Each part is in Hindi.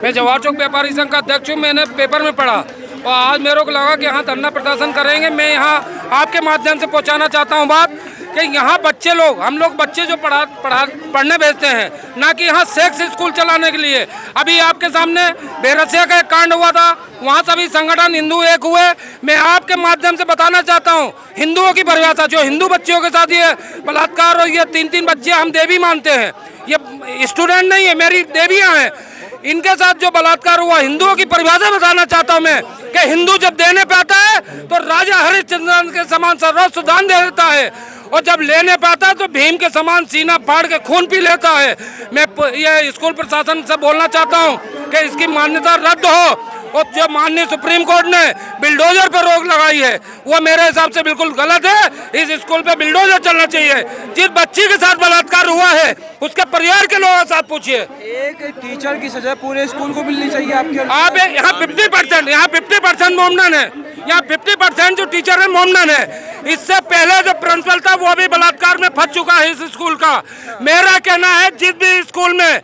मैं जवाहर चौक व्यापारी संघ का अध्यक्ष हूँ। मैंने पेपर में पढ़ा और आज मेरे को लगा कि यहाँ धरना प्रदर्शन करेंगे। मैं यहाँ आपके माध्यम से पहुँचाना चाहता हूँ बात कि यहाँ बच्चे लोग, हम लोग बच्चे जो पढ़ने भेजते हैं, ना कि यहाँ सेक्स स्कूल चलाने के लिए। अभी आपके सामने बेरसिया का एक कांड हुआ था, वहाँ सभी संगठन हिंदू एक हुए। मैं आपके माध्यम से बताना चाहता हूँ हिंदुओं की परिभाषा, जो हिंदू बच्चियों के साथ ये बलात्कार और ये 3-3 बच्चे हम देवी मानते हैं, ये स्टूडेंट नहीं है, मेरी देवियाँ हैं, इनके साथ जो बलात्कार हुआ, हिंदुओं की परिभाषा बताना चाहता हूं मैं कि हिंदू जब देने पे आता है तो राजा हरिश्चंद्र के समान सर्वस्व दान दे देता है, और जब लेने पे आता है तो भीम के समान सीना फाड़ के खून पी लेता है। मैं ये स्कूल प्रशासन से बोलना चाहता हूं कि इसकी मान्यता रद्द हो, और जो माननीय सुप्रीम कोर्ट ने बिल्डोजर पर रोक लगाई है वो मेरे हिसाब से बिल्कुल गलत है। इस स्कूल पे बिल्डोजर चलना चाहिए। जिस बच्ची के साथ बलात्कार हुआ है उसके परिवार के लोगों के साथ पूछिए। एक टीचर की सजा पूरे स्कूल को मिलनी चाहिए आपके? आप यहाँ 50% मोमडन है, यहाँ 50% जो टीचर है मोमडन है। इससे पहले जो प्रिंसिपल था वो भी बलात्कार में फंस चुका है इस स्कूल का। मेरा कहना है जिस भी स्कूल में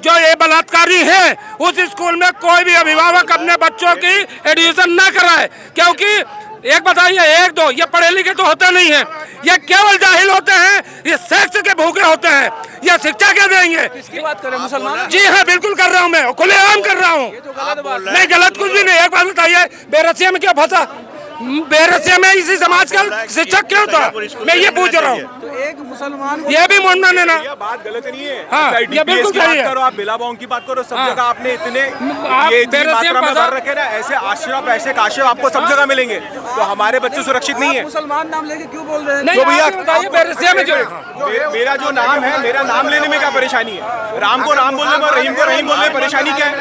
जो ये बलात्कारी है उस स्कूल में कोई भी अभिभावक अपने बच्चों की एडमिशन ना कराए, क्योंकि एक बताइए, एक दो ये पढ़े लिखे तो होते नहीं है, ये केवल जाहिल होते हैं, ये सेक्स के भूखे होते हैं। ये शिक्षा क्या देंगे? किसकी बात कर रहे हैं? मुसलमान? जी हाँ, बिल्कुल कर रहा हूँ मैं, खुलेआम कर रहा हूँ। नहीं, गलत कुछ भी नहीं। एक बात बताइए, बेरसिया में क्या फंसा? बेरसिया में इसी समाज का शिक्षक क्यों था? मैं ये पूछ रहा हूँ। तो एक मुसलमान, ये भी मोमडन है ना? बात गलत नहीं है। हाँ, ये बिल्कुल सही है। आप बिलाबाओं की बात करो, सब हाँ। जगह आपने इतने आप ये इतनी मात्रा में बेरसिया भर रखे ना, ऐसे आश्रम ऐसे काशिफ आपको सब जगह मिलेंगे, तो हमारे बच्चे सुरक्षित नहीं है। मुसलमान नाम लेके क्यों बोल रहे हैं? नहीं, तो भैया आप बताइए बेरसिया में जो मेरा जो नाम है, मेरा नाम लेने में क्या परेशानी है? राम को राम बोलने में, रहीम को रहीम बोलने में परेशानी क्या है?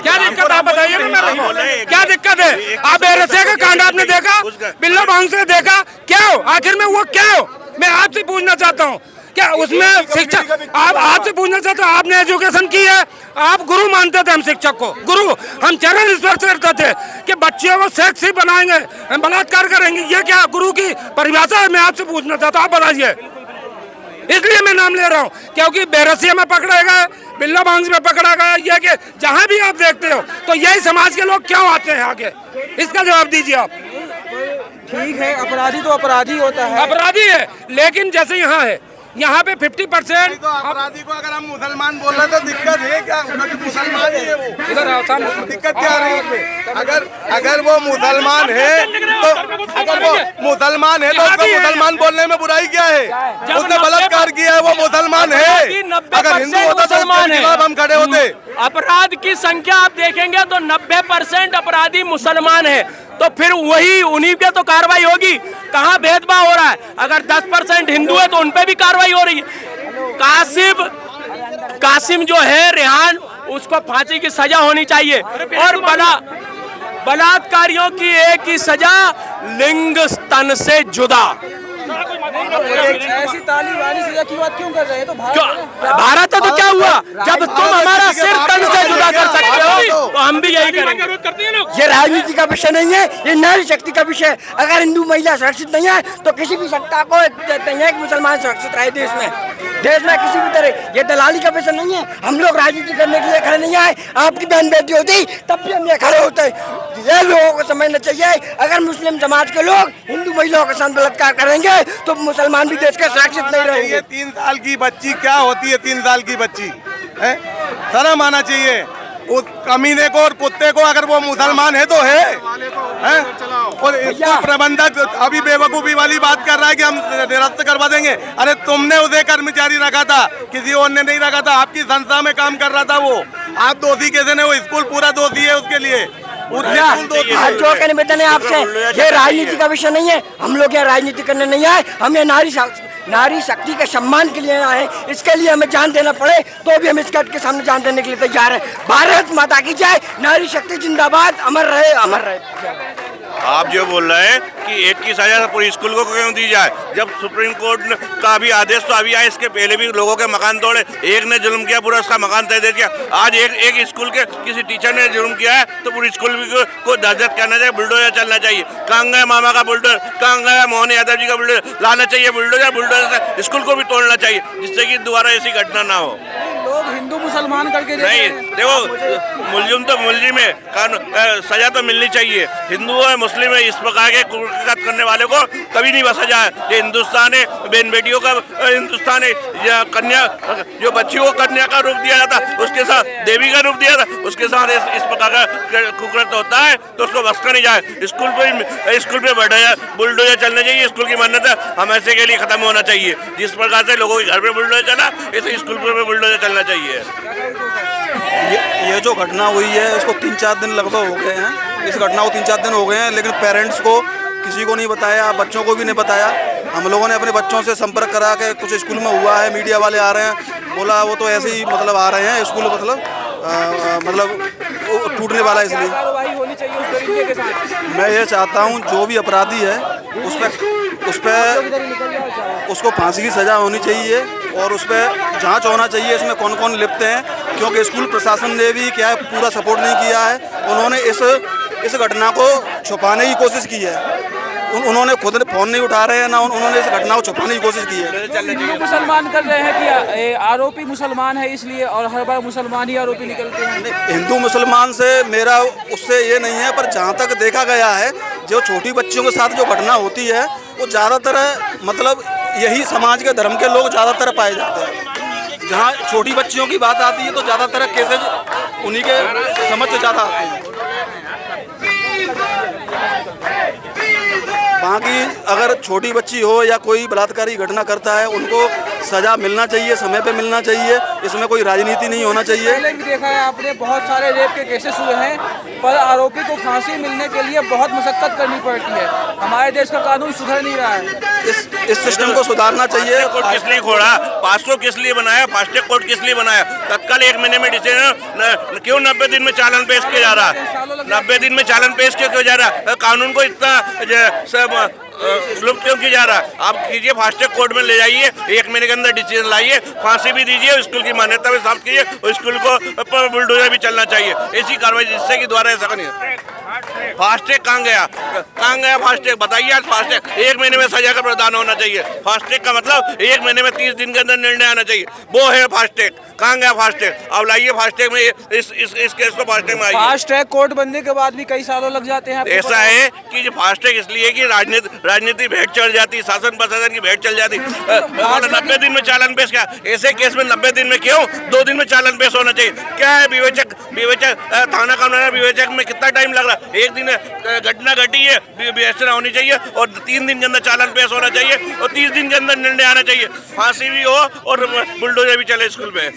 क्या दिक्कत? आप बताइए ना, मैं रहीम, क्या दिक्कत है? आप बेरसिया का कांड आपने देखा, बिल्ला बांग से देखा, क्या हो आखिर में वो क्या हो? मैं आपसे पूछना चाहता हूँ, क्या उसमें शिक्षा, आप आपसे पूछना चाहता हूँ, आपने एजुकेशन की है, आप गुरु मानते थे हम शिक्षक को, गुरु हम चरण स्पर्श करते थे कि बच्चियों को सेक्सी बनाएंगे, बलात्कार करेंगे, ये क्या गुरु की परिभाषा है? मैं आपसे पूछना चाहता हूँ, आप बताइए। इसलिए मैं नाम ले रहा हूँ क्योंकि बेरसिया में पकड़े गए, बिल्ला बांग में पकड़ा गया, ये कि जहाँ भी आप देखते हो तो यही समाज के लोग क्यों आते हैं आगे, इसका जवाब दीजिए आप। ठीक है, अपराधी तो अपराधी होता है, अपराधी है, लेकिन जैसे यहाँ है, यहाँ पे 50% तो अपराधी को अगर हम मुसलमान बोल रहे तो दिक्कत है क्या? मुसलमान ही है वो, इधर आओ सामने। दिक्कत क्या आ रही है उसमें? अगर वो मुसलमान है तो उसको मुसलमान बोलने में बुराई क्या है? उसने बलात्कार किया है, वो मुसलमान है। अगर हिंदू होता तो उसके खिलाफ हम खड़े होते। अपराध की संख्या आप देखेंगे तो 90% अपराधी मुसलमान है, तो फिर वही उन्हीं पे तो कार्रवाई होगी। कहाँ भेदभाव हो रहा है? अगर 10% हिंदू है तो उन पे भी कार्रवाई हो रही है। कासिम जो है रेहान, उसको फांसी की सजा होनी चाहिए, और बलात्कारियों की एक ही सजा, लिंग तन से जुदा। ऐसी ताली वाली सजा की बात क्यों कर रहे हैं? तो भारत है तो क्या हुआ? जब तुम हमारा सिर तन से जुदा कर सकते हो तो हम भी यही करेंगे। ये राजनीति का विषय नहीं है, ये नारी शक्ति का विषय है। अगर हिंदू महिला सुरक्षित नहीं है तो किसी भी सत्ता को नहीं है कि मुसलमान सुरक्षित रहे देश में किसी भी तरह। ये दलाली का विषय नहीं है। हम लोग राजनीति करने के लिए खड़े नहीं आए। आपकी बहन बेटी होती तब भी हम ये खड़े होते। ये लोगों को समझना चाहिए, अगर मुस्लिम समाज के लोग हिंदू महिलाओं के साथ बलात्कार करेंगे तो मुसलमान भी देश के सुरक्षित नहीं रहेंगे। 3 साल की बच्ची क्या होती है? 3 साल की बच्ची है, शर्म आना चाहिए उस कमीने को और कुत्ते को। अगर वो मुसलमान है तो है? और स्कूल प्रबंधक अभी बेवकूफ़ी वाली बात कर रहा है कि हम निरस्त करवा देंगे। अरे तुमने उसे कर्मचारी रखा था, किसी और ने नहीं रखा था, आपकी संस्था में काम कर रहा था वो। आप दोषी कैसे नहीं? वो स्कूल पूरा दोषी है उसके लिए। हाथ जोड़ के निवेदन है आपसे, ये राजनीति का विषय नहीं है। हम लोग यहाँ राजनीति करने नहीं आए, हम ये नारी शक्ति के सम्मान के लिए आए। इसके लिए हमें जान देना पड़े तो भी हम इस कट के सामने जान देने के लिए तैयार है। भारत माता की जय, नारी शक्ति जिंदाबाद, अमर रहे, अमर रहे। आप जो बोल रहे हैं कि एक की सजा पूरी स्कूल को क्यों दी जाए, जब सुप्रीम कोर्ट का भी आदेश तो अभी आया, इसके पहले भी लोगों के मकान तोड़े, एक ने जुल्म किया पूरा उसका मकान तय दे दिया। आज एक स्कूल के किसी टीचर ने जुल्म किया है तो पूरी स्कूल को दर्जत करना चाहिए, बुलडोजर चलना चाहिए। कहाँ गया मामा का बुलडोजर, कहाँ गया मोहन यादव जी का बुलडोजर? लाना चाहिए बुलडोजर से स्कूल को भी तोड़ना चाहिए, जिससे कि दोबारा ऐसी घटना ना हो। लोग हिंदू मुसलमान करके देख नहीं रहे हैं। देखो, मुलजिम तो मुलजिम है, सजा तो मिलनी चाहिए। हिंदू है मुस्लिम है, इस प्रकार के कुकर्म करने वाले को कभी नहीं बसा जाए। ये हिंदुस्तान है, बेन बेटियों का हिंदुस्तान है। या कन्या, जो बच्चियों को कन्या का रूप दिया जाता, उसके साथ देवी का रूप दिया था, उसके साथ इस प्रकार का कुकर्म होता है, तो उसको बख्शा नहीं जाए। स्कूल पे बुलडोजर चलने चाहिए। स्कूल की मान्यता हमेशा के लिए खत्म होना चाहिए। जिस प्रकार से लोगों के घर पे बुलडोजर चला, ऐसे स्कूल पे बुलडोजर चलना चाहिए। ये जो घटना हुई है इसको 3-4 दिन लगभग हो गए हैं। इस घटना को 3-4 दिन हो गए हैं, लेकिन पेरेंट्स को किसी को नहीं बताया, बच्चों को भी नहीं बताया। हम लोगों ने अपने बच्चों से संपर्क करा के कुछ स्कूल में हुआ है, मीडिया वाले आ रहे हैं, बोला वो तो ऐसे ही मतलब आ रहे हैं स्कूल, मतलब टूटने वाला है। इसलिए कार्रवाई होनी चाहिए उस तरीके के साथ। मैं ये चाहता हूँ जो भी अपराधी है उस पर उसको फांसी की सज़ा होनी चाहिए और उस पर जाँच होना चाहिए इसमें कौन कौन लिप्त हैं, क्योंकि स्कूल प्रशासन ने भी क्या है पूरा सपोर्ट नहीं किया है। उन्होंने इस घटना को छुपाने की कोशिश की है। उन्होंने खुद फोन नहीं उठा रहे हैं ना, उन्होंने इस घटना को छुपाने की कोशिश की है। हिंदू मुसलमान कर रहे हैं कि आरोपी मुसलमान है इसलिए, और हर बार मुसलमान ही आरोपी निकलते हैं। हिंदू मुसलमान से मेरा उससे ये नहीं है, पर जहाँ तक देखा गया है जो छोटी बच्चियों के साथ जो घटना होती है वो ज़्यादातर मतलब यही समाज के धर्म के लोग ज़्यादातर पाए जाते हैं। जहाँ छोटी बच्चियों की बात आती है तो ज़्यादातर केसेज उन्हीं के समझ से ज़्यादा आते हैं। बाकी अगर छोटी बच्ची हो या कोई बलात्कारी घटना करता है उनको सज़ा मिलना चाहिए, समय पे मिलना चाहिए। इसमें कोई राजनीति नहीं होना चाहिए। पहले भी देखा है आपने, बहुत सारे रेप के केसेस हुए हैं, पर आरोपी को फांसी मिलने के लिए बहुत मशक्कत करनी पड़ती है। हमारे देश का कानून सुधर नहीं रहा है। इस सिस्टम को सुधारना चाहिए। कोर्ट किस लिए खोला, 500 किस लिए बनाया, फास्टैग कोर्ट किस लिए बनाया? तत्काल 1 महीने में डिसीजन क्यों 90 दिन में चालान पेश किया जा रहा है? 90 दिन में चालान पेश क्यों जा रहा है? कानून को इतना लुप्त क्यों किया जा रहा है? आप कीजिए, फास्टैग कोर्ट में ले जाइए, 1 महीने के अंदर डिसीजन लाइए, फांसी भी दीजिए, स्कूल की मान्यता भी साफ कीजिए और स्कूल को बुलडोजर भी चलना चाहिए। ऐसी कार्रवाई जिससे कि द्वारा ऐसा नहीं है। फास्टैग कहाँ गया फास्टैग? बताइए आज फास्टैग 1 महीने में सजा का प्रावधान होना चाहिए। फास्टैग का मतलब 1 महीने में 30 दिन के अंदर निर्णय आना चाहिए, वो है फास्टैग। कहाँ गया फास्टैग? अब लाइए फास्टैग में इस केस को फास्टैग में आइए। फास्ट ट्रैक कोर्ट बनने के बाद भी कई सालों लग जाते हैं। ऐसा है कि जो फास्टैग इसलिए कि राजनीति भेंट चढ़ जाती, शासन प्रशासन की भेंट चल जाती। 90 दिन में चालान पेश किया, ऐसे केस में 90 दिन में क्यों 2 दिन में चालान पेश होना चाहिए? क्या है विवेचक थाना कानून विवेचक में कितना टाइम लग रहा है? 1 दिन घटना घटी है, विवेचना होनी चाहिए और 3 दिन के अंदर चालान पेश होना चाहिए और 30 दिन के अंदर निर्णय आना चाहिए। फांसी भी हो और बुलडोजर भी चले स्कूल पे।